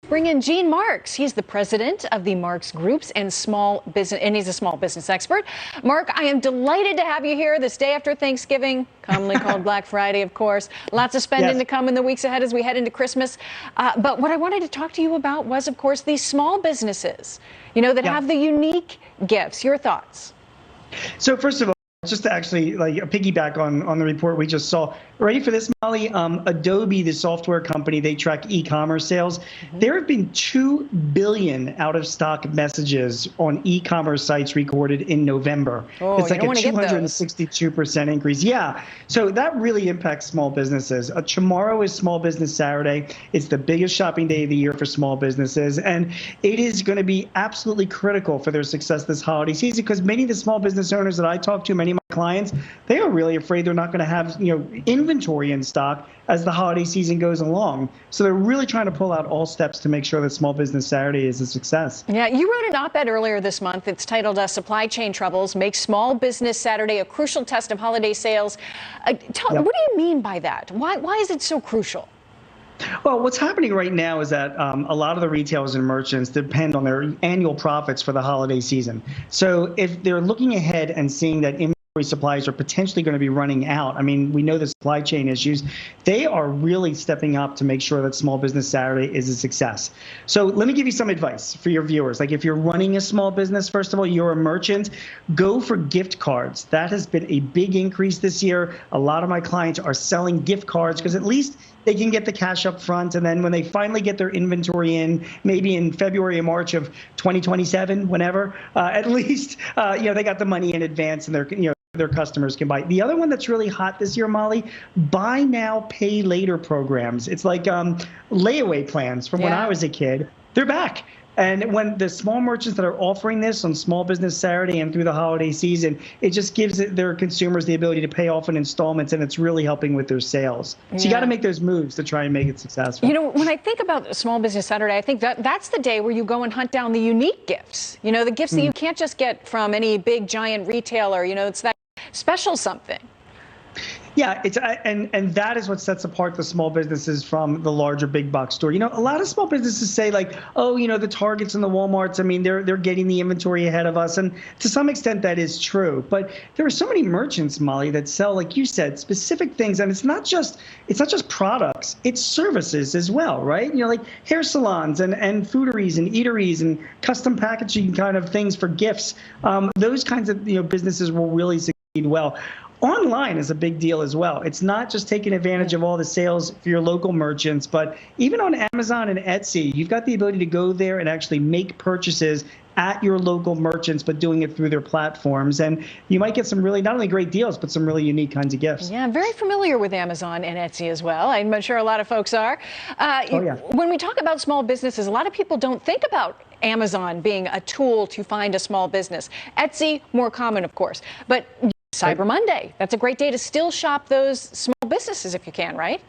Bring in Gene Marks. He's the president of the Marks Groups and small business, and he's a small business expert. Mark, I am delighted to have you here this day after Thanksgiving, commonly called Black Friday, of course. Lots of spending to come in the weeks ahead as we head into Christmas. But what I wanted to talk to you about was, of course, these small businesses, that have the unique gifts. Your thoughts? So first of all, just to actually piggyback on the report we just saw. Ready for this, Molly? Adobe, the software company, they track e-commerce sales. There have been 2 billion out-of-stock messages on e-commerce sites recorded in November. It's like a 262% increase. Yeah, so that really impacts small businesses. Tomorrow is Small Business Saturday. It's the biggest shopping day of the year for small businesses, and it is going to be absolutely critical for their success this holiday season, because many of the small business owners that I talk to, many of my clients, they are really afraid they're not going to have inventory in stock as the holiday season goes along. So they're really trying to pull out all steps to make sure that Small Business Saturday is a success. Yeah, you wrote an op-ed earlier this month. It's titled Supply Chain Troubles Make Small Business Saturday a Crucial Test of Holiday Sales. What do you mean by that? Why is it so crucial? Well, what's happening right now is that a lot of the retailers and merchants depend on their annual profits for the holiday season. So if they're looking ahead and seeing that inventory supplies are potentially going to be running out, I mean, we know the supply chain issues, they are really stepping up to make sure that Small Business Saturday is a success. So let me give you some advice for your viewers. Like, if you're running a small business, first of all, you're a merchant, go for gift cards. That has been a big increase this year. A lot of my clients are selling gift cards because at least they can get the cash up front, and then when they finally get their inventory in, maybe in February or March of 2027, whenever, at least they got the money in advance, and their customers can buy. The other one that's really hot this year, Molly, buy now, pay later programs. It's like layaway plans from when I was a kid. They're back. And when the small merchants that are offering this on Small Business Saturday and through the holiday season, it just gives their consumers the ability to pay off in installments, and it's really helping with their sales. So you got to make those moves to try and make it successful. When I think about Small Business Saturday, I think that's the day where you go and hunt down the unique gifts. The gifts that you can't just get from any big giant retailer. It's that special something. Yeah, and that is what sets apart the small businesses from the larger big box store. A lot of small businesses say like, oh, the Targets and the Walmarts, I mean, they're getting the inventory ahead of us. And to some extent that is true. But there are so many merchants, Molly, that sell, like you said, specific things. And it's not just products, it's services as well, right? Like hair salons and fooderies and eateries and custom packaging kind of things for gifts. Those kinds of businesses will really succeed well. Online is a big deal as well. It's not just taking advantage of all the sales for your local merchants, but even on Amazon and Etsy, you've got the ability to go there and actually make purchases at your local merchants, but doing it through their platforms. And you might get some really, not only great deals, but some really unique kinds of gifts. Yeah, I'm very familiar with Amazon and Etsy as well. I'm sure a lot of folks are. When we talk about small businesses, a lot of people don't think about Amazon being a tool to find a small business. Etsy, more common, of course. But Cyber Monday, that's a great day to still shop those small businesses if you can, right?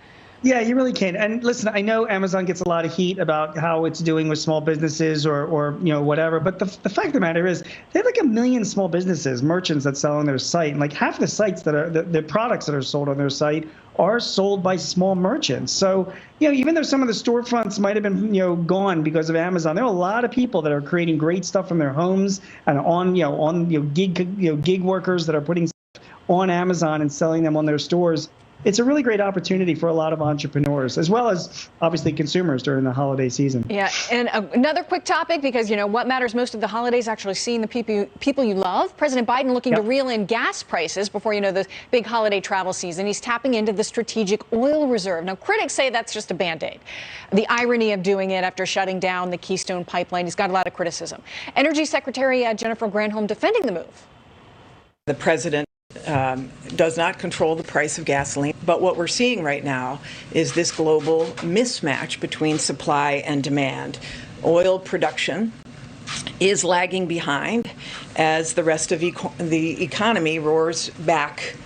Yeah, you really can. And listen, I know Amazon gets a lot of heat about how it's doing with small businesses or whatever. But the fact of the matter is, they have like 1 million small businesses, merchants that sell on their site. And like half the sites that are the products that are sold on their site are sold by small merchants. So, even though some of the storefronts might have been, gone because of Amazon, there are a lot of people that are creating great stuff from their homes and on gig workers that are putting stuff on Amazon and selling them on their stores. It's a really great opportunity for a lot of entrepreneurs, as well as obviously consumers during the holiday season. Yeah, and another quick topic, because what matters most of the holidays, actually seeing the people you love. President Biden looking to reel in gas prices before the big holiday travel season. He's tapping into the strategic oil reserve. Now, critics say that's just a Band-Aid. The irony of doing it after shutting down the Keystone Pipeline, he's got a lot of criticism. Energy Secretary Jennifer Granholm defending the move. The president does not control the price of gasoline. But what we're seeing right now is this global mismatch between supply and demand. Oil production is lagging behind as the rest of the economy roars back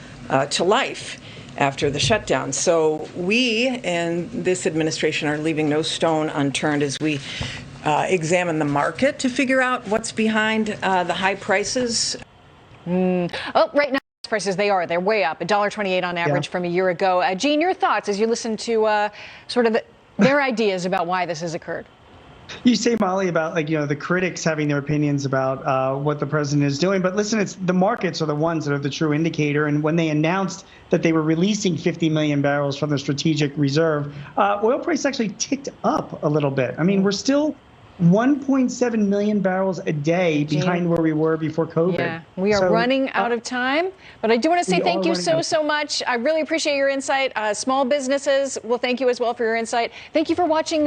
to life after the shutdown. So we in this administration are leaving no stone unturned as we examine the market to figure out what's behind the high prices. Right now, prices, they're way up, $1.28 on average from a year ago. Gene, your thoughts as you listen to sort of their ideas about why this has occurred? You say, Molly, about the critics having their opinions about what the president is doing. But listen, it's the markets are the ones that are the true indicator. And when they announced that they were releasing 50 million barrels from the strategic reserve, oil price actually ticked up a little bit. I mean, we're still 1.7 million barrels a day behind where we were before COVID. Yeah, we are running out of time, but I do want to say thank you so much. I really appreciate your insight. Small businesses will thank you as well for your insight. Thank you for watching.